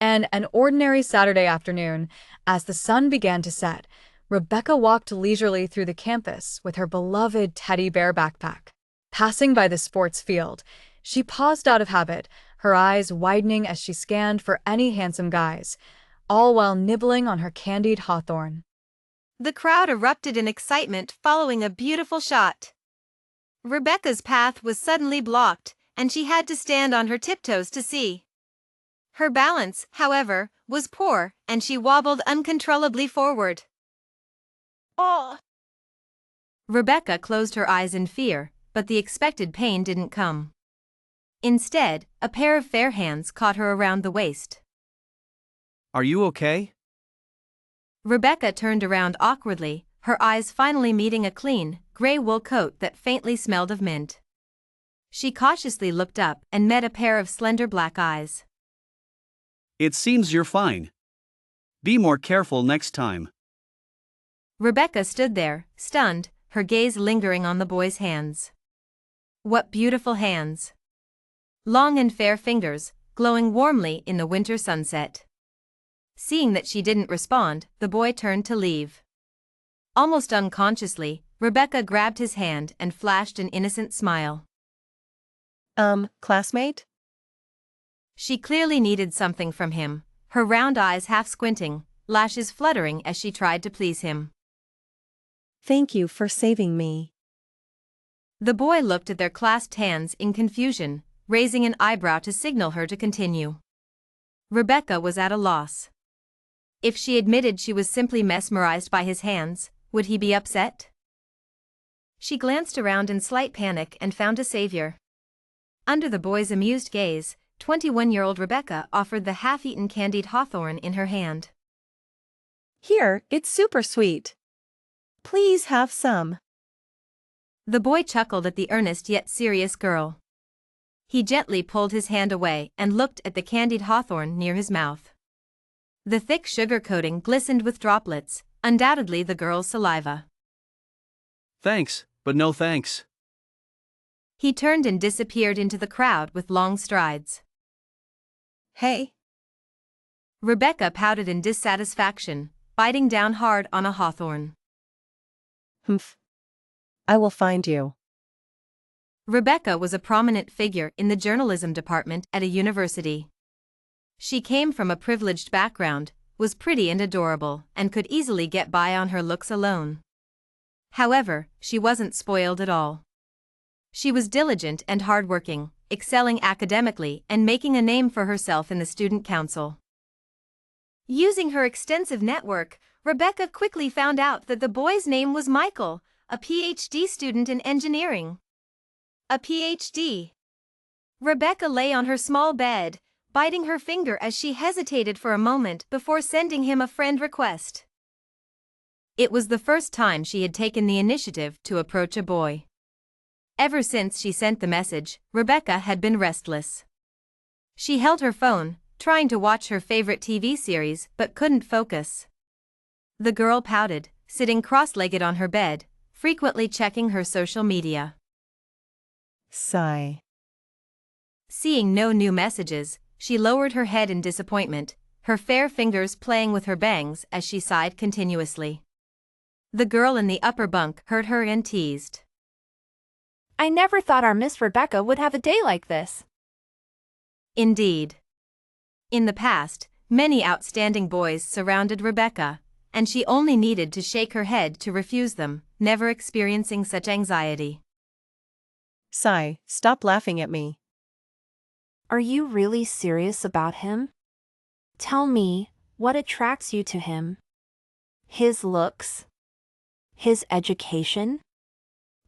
And an ordinary Saturday afternoon, as the sun began to set, Rebecca walked leisurely through the campus with her beloved teddy bear backpack. Passing by the sports field, she paused out of habit, her eyes widening as she scanned for any handsome guys, all while nibbling on her candied hawthorn. The crowd erupted in excitement following a beautiful shot. Rebecca's path was suddenly blocked, and she had to stand on her tiptoes to see. Her balance, however, was poor, and she wobbled uncontrollably forward. Oh! Rebecca closed her eyes in fear, but the expected pain didn't come. Instead, a pair of fair hands caught her around the waist. Are you okay? Rebecca turned around awkwardly, her eyes finally meeting a clean, gray wool coat that faintly smelled of mint. She cautiously looked up and met a pair of slender black eyes. It seems you're fine. Be more careful next time. Rebecca stood there, stunned, her gaze lingering on the boy's hands. What beautiful hands! Long and fair fingers, glowing warmly in the winter sunset. Seeing that she didn't respond, the boy turned to leave. Almost unconsciously, Rebecca grabbed his hand and flashed an innocent smile. Classmate? She clearly needed something from him, her round eyes half squinting, lashes fluttering as she tried to please him. Thank you for saving me. The boy looked at their clasped hands in confusion, raising an eyebrow to signal her to continue. Rebecca was at a loss. If she admitted she was simply mesmerized by his hands, would he be upset? She glanced around in slight panic and found a savior. Under the boy's amused gaze, 21-year-old Rebecca offered the half-eaten candied hawthorn in her hand. Here, it's super sweet. Please have some. The boy chuckled at the earnest yet serious girl. He gently pulled his hand away and looked at the candied hawthorn near his mouth. The thick sugar coating glistened with droplets, undoubtedly the girl's saliva. Thanks, but no thanks. He turned and disappeared into the crowd with long strides. Hey. Rebecca pouted in dissatisfaction, biting down hard on a hawthorn. Humph. I will find you. Rebecca was a prominent figure in the journalism department at a university. She came from a privileged background, was pretty and adorable, and could easily get by on her looks alone. However, she wasn't spoiled at all. She was diligent and hardworking, excelling academically and making a name for herself in the student council. Using her extensive network, Rebecca quickly found out that the boy's name was Michael, a PhD student in engineering. A PhD. Rebecca lay on her small bed, biting her finger as she hesitated for a moment before sending him a friend request. It was the first time she had taken the initiative to approach a boy. Ever since she sent the message, Rebecca had been restless. She held her phone, trying to watch her favorite TV series but couldn't focus. The girl pouted, sitting cross-legged on her bed, frequently checking her social media. Sigh. Seeing no new messages, she lowered her head in disappointment, her fair fingers playing with her bangs as she sighed continuously. The girl in the upper bunk heard her and teased. I never thought our Miss Rebecca would have a day like this. Indeed. In the past, many outstanding boys surrounded Rebecca, and she only needed to shake her head to refuse them, never experiencing such anxiety. Sigh, stop laughing at me. Are you really serious about him? Tell me, what attracts you to him? His looks? His education?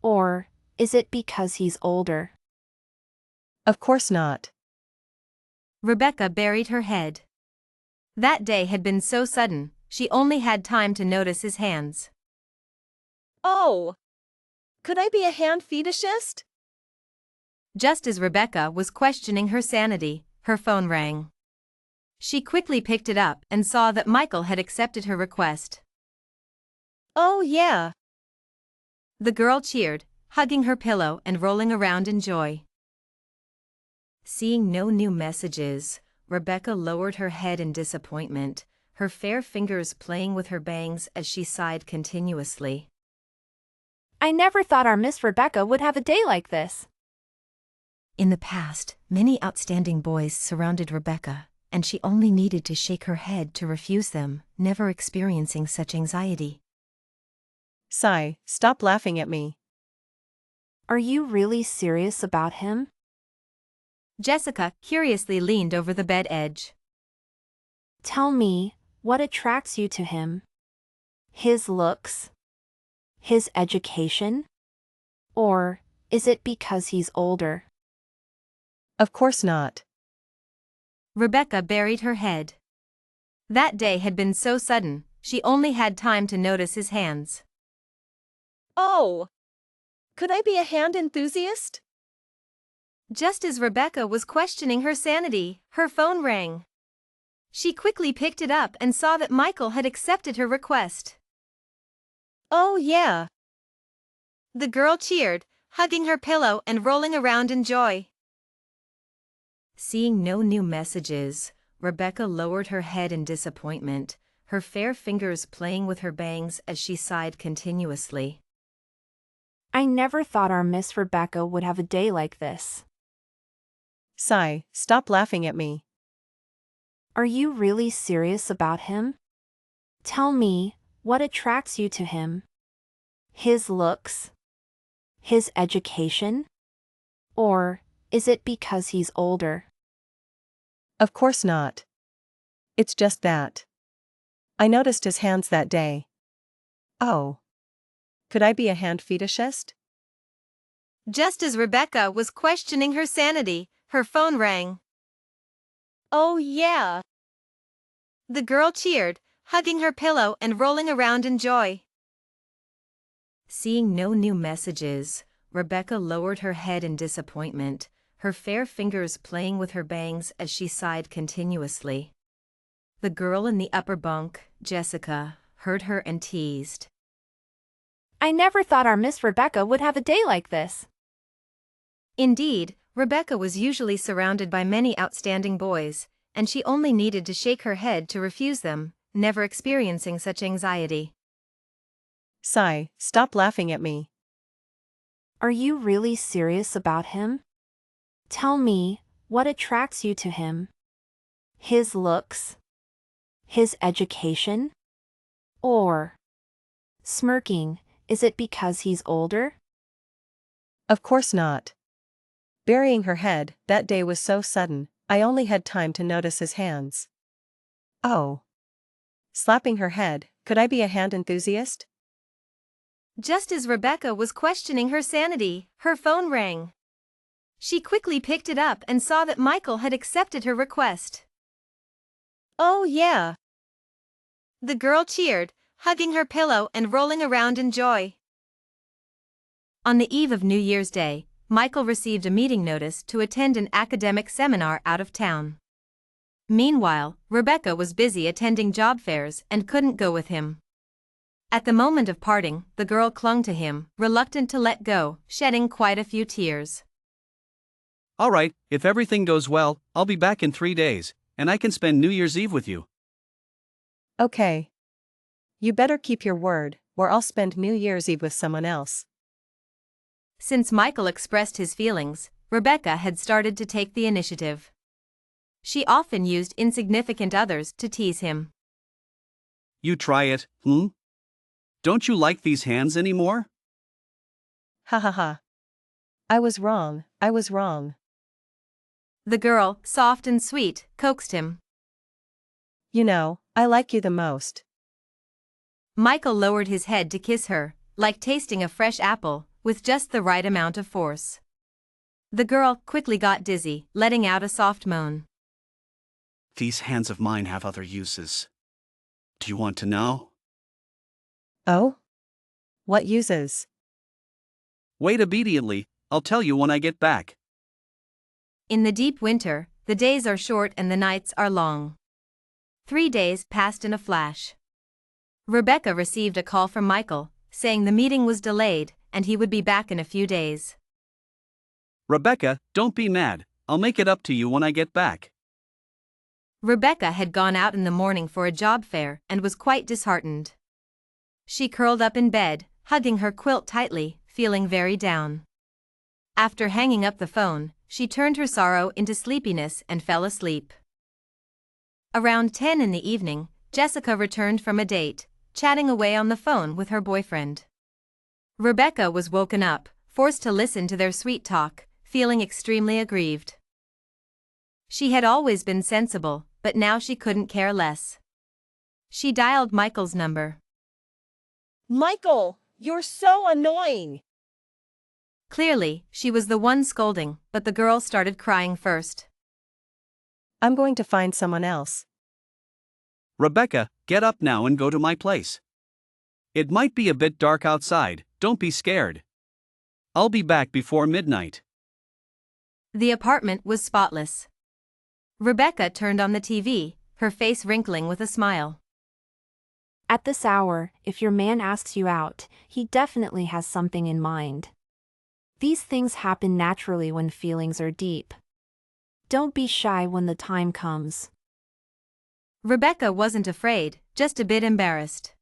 Or is it because he's older? Of course not. Rebecca buried her head. That day had been so sudden, she only had time to notice his hands. Oh! Could I be a hand fetishist? Just as Rebecca was questioning her sanity, her phone rang. She quickly picked it up and saw that Michael had accepted her request. Oh yeah. The girl cheered, hugging her pillow and rolling around in joy. Seeing no new messages, Rebecca lowered her head in disappointment, her fair fingers playing with her bangs as she sighed continuously. I never thought our Miss Rebecca would have a day like this. In the past, many outstanding boys surrounded Rebecca, and she only needed to shake her head to refuse them, never experiencing such anxiety. Sigh, stop laughing at me. Are you really serious about him? Jessica curiously leaned over the bed edge. Tell me, what attracts you to him? His looks? His education? Or is it because he's older? Of course not. Rebecca buried her head. That day had been so sudden, she only had time to notice his hands. Oh! Could I be a hand enthusiast? Just as Rebecca was questioning her sanity, her phone rang. She quickly picked it up and saw that Michael had accepted her request. Oh yeah. The girl cheered, hugging her pillow and rolling around in joy. Seeing no new messages, Rebecca lowered her head in disappointment, her fair fingers playing with her bangs as she sighed continuously. I never thought our Miss Rebecca would have a day like this. Sigh, stop laughing at me. Are you really serious about him? Tell me, what attracts you to him? His looks? His education? Or is it because he's older? Of course not. It's just that. I noticed his hands that day. Oh. Could I be a hand fetishist? Just as Rebecca was questioning her sanity, her phone rang. Oh yeah. The girl cheered, hugging her pillow and rolling around in joy. Seeing no new messages, Rebecca lowered her head in disappointment, her fair fingers playing with her bangs as she sighed continuously. The girl in the upper bunk, Jessica, heard her and teased. I never thought our Miss Rebecca would have a day like this. Indeed, Rebecca was usually surrounded by many outstanding boys, and she only needed to shake her head to refuse them, never experiencing such anxiety. Sigh, stop laughing at me. Are you really serious about him? Tell me, what attracts you to him? His looks? His education? Or smirking, is it because he's older? Of course not. Burying her head, that day was so sudden, I only had time to notice his hands. Oh. Slapping her head, could I be a hand enthusiast? Just as Rebecca was questioning her sanity, her phone rang. She quickly picked it up and saw that Michael had accepted her request. Oh yeah. The girl cheered, hugging her pillow and rolling around in joy. On the eve of New Year's Day, Michael received a meeting notice to attend an academic seminar out of town. Meanwhile, Rebecca was busy attending job fairs and couldn't go with him. At the moment of parting, the girl clung to him, reluctant to let go, shedding quite a few tears. All right, if everything goes well, I'll be back in 3 days, and I can spend New Year's Eve with you. Okay. You better keep your word, or I'll spend New Year's Eve with someone else. Since Michael expressed his feelings, Rebecca had started to take the initiative. She often used insignificant others to tease him. You try it, Don't you like these hands anymore? Ha ha ha. I was wrong. The girl, soft and sweet, coaxed him. You know, I like you the most. Michael lowered his head to kiss her, like tasting a fresh apple, with just the right amount of force. The girl quickly got dizzy, letting out a soft moan. These hands of mine have other uses. Do you want to know? Oh? What uses? Wait obediently, I'll tell you when I get back. In the deep winter, the days are short and the nights are long. 3 days passed in a flash. Rebecca received a call from Michael, saying the meeting was delayed and he would be back in a few days. Rebecca, don't be mad, I'll make it up to you when I get back. Rebecca had gone out in the morning for a job fair and was quite disheartened. She curled up in bed, hugging her quilt tightly, feeling very down. After hanging up the phone, she turned her sorrow into sleepiness and fell asleep. Around 10 in the evening, Jessica returned from a date, chatting away on the phone with her boyfriend. Rebecca was woken up, forced to listen to their sweet talk, feeling extremely aggrieved. She had always been sensible, but now she couldn't care less. She dialed Michael's number. Michael, you're so annoying. Clearly, she was the one scolding, but the girl started crying first. I'm going to find someone else. Rebecca, get up now and go to my place. It might be a bit dark outside, don't be scared. I'll be back before midnight. The apartment was spotless. Rebecca turned on the TV, her face wrinkling with a smile. At this hour, if your man asks you out, he definitely has something in mind. These things happen naturally when feelings are deep. Don't be shy when the time comes. Rebecca wasn't afraid, just a bit embarrassed.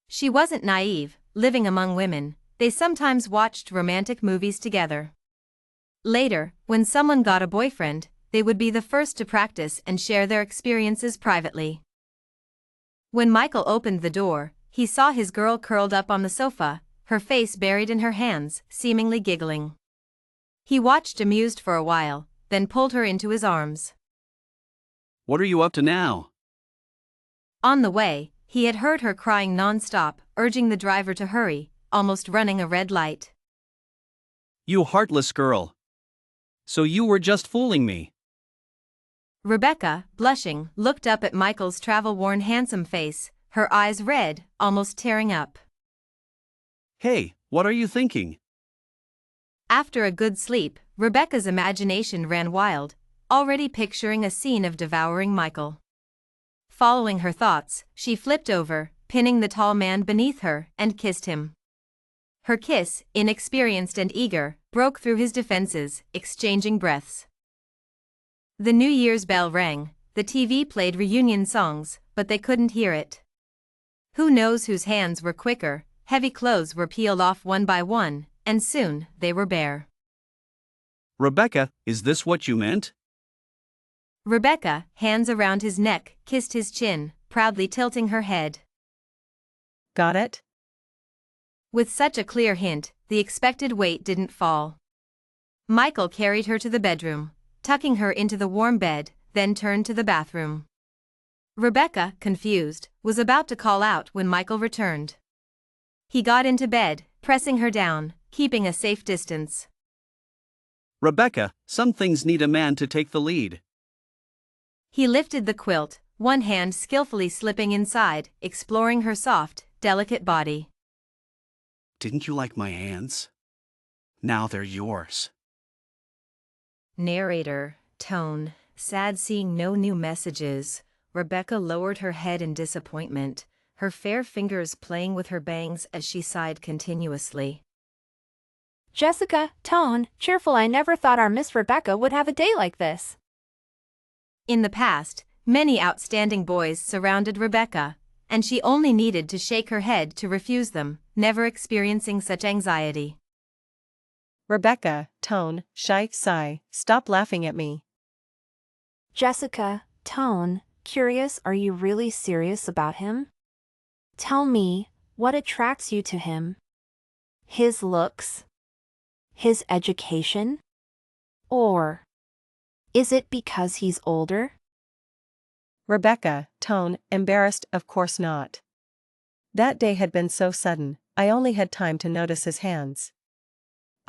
She wasn't naive, living among women, they sometimes watched romantic movies together. Later, when someone got a boyfriend, they would be the first to practice and share their experiences privately. When Michael opened the door, he saw his girl curled up on the sofa, her face buried in her hands, seemingly giggling. He watched amused for a while, then pulled her into his arms. What are you up to now? On the way, he had heard her crying non-stop, urging the driver to hurry, almost running a red light. You heartless girl. So you were just fooling me. Rebecca, blushing, looked up at Michael's travel-worn handsome face, her eyes red, almost tearing up. Hey, what are you thinking? After a good sleep, Rebecca's imagination ran wild, already picturing a scene of devouring Michael. Following her thoughts, she flipped over, pinning the tall man beneath her, and kissed him. Her kiss, inexperienced and eager, broke through his defenses, exchanging breaths. The New Year's bell rang, the TV played reunion songs, but they couldn't hear it. Who knows whose hands were quicker, heavy clothes were peeled off one by one, and soon, they were bare. Rebecca, is this what you meant? Rebecca, hands around his neck, kissed his chin, proudly tilting her head. Got it? With such a clear hint, the expected weight didn't fall. Michael carried her to the bedroom, tucking her into the warm bed, then turned to the bathroom. Rebecca, confused, was about to call out when Michael returned. He got into bed, pressing her down, keeping a safe distance. Rebecca, some things need a man to take the lead. He lifted the quilt, one hand skillfully slipping inside, exploring her soft, delicate body. Didn't you like my hands? Now they're yours. Narrator, tone, sad seeing no new messages. Rebecca lowered her head in disappointment, her fair fingers playing with her bangs as she sighed continuously. Jessica, tone, cheerful. I never thought our Miss Rebecca would have a day like this. In the past, many outstanding boys surrounded Rebecca, and she only needed to shake her head to refuse them, never experiencing such anxiety. Rebecca, tone, shy, sigh, stop laughing at me. Jessica, tone, curious. Are you really serious about him? Tell me, what attracts you to him? His looks? His education? Or is it because he's older? Rebecca, tone, embarrassed, of course not. That day had been so sudden, I only had time to notice his hands.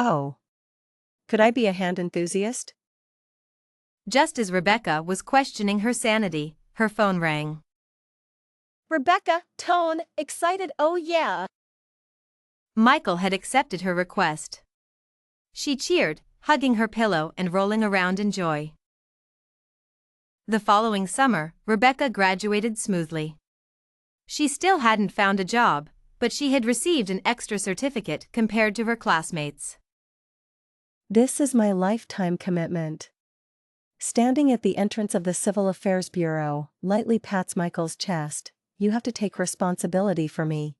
Oh. Could I be a hand enthusiast? Just as Rebecca was questioning her sanity, her phone rang. Rebecca, tone, excited, oh yeah. Michael had accepted her request. She cheered, hugging her pillow and rolling around in joy. The following summer, Rebecca graduated smoothly. She still hadn't found a job, but she had received an extra certificate compared to her classmates. This is my lifetime commitment. Standing at the entrance of the Civil Affairs Bureau, lightly pats Michael's chest. You have to take responsibility for me.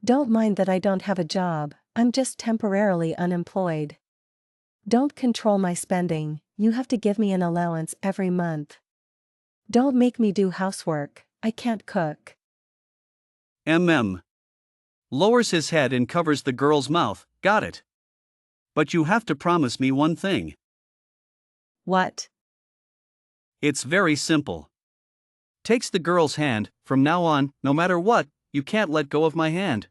Don't mind that I don't have a job, I'm just temporarily unemployed. Don't control my spending, you have to give me an allowance every month. Don't make me do housework, I can't cook. Lowers his head and covers the girl's mouth. Got it. But you have to promise me one thing. What? It's very simple. Takes the girl's hand. From now on, no matter what, you can't let go of my hand.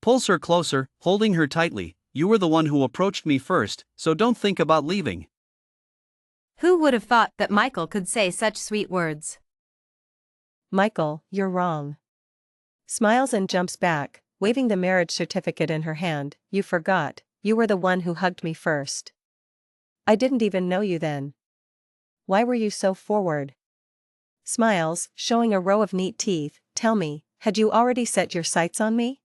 Pulls her closer, holding her tightly. You were the one who approached me first, so don't think about leaving. Who would have thought that Michael could say such sweet words? Michael, you're wrong. Smiles and jumps back, waving the marriage certificate in her hand. You forgot, you were the one who hugged me first. I didn't even know you then. Why were you so forward? Smiles, showing a row of neat teeth. Tell me, had you already set your sights on me?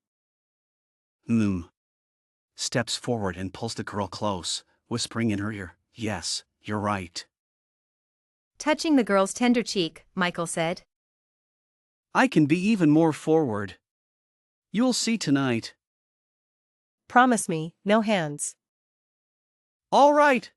Steps forward and pulls the girl close, whispering in her ear, yes, you're right. Touching the girl's tender cheek, Michael said. I can be even more forward. You'll see tonight. Promise me, no hands. All right.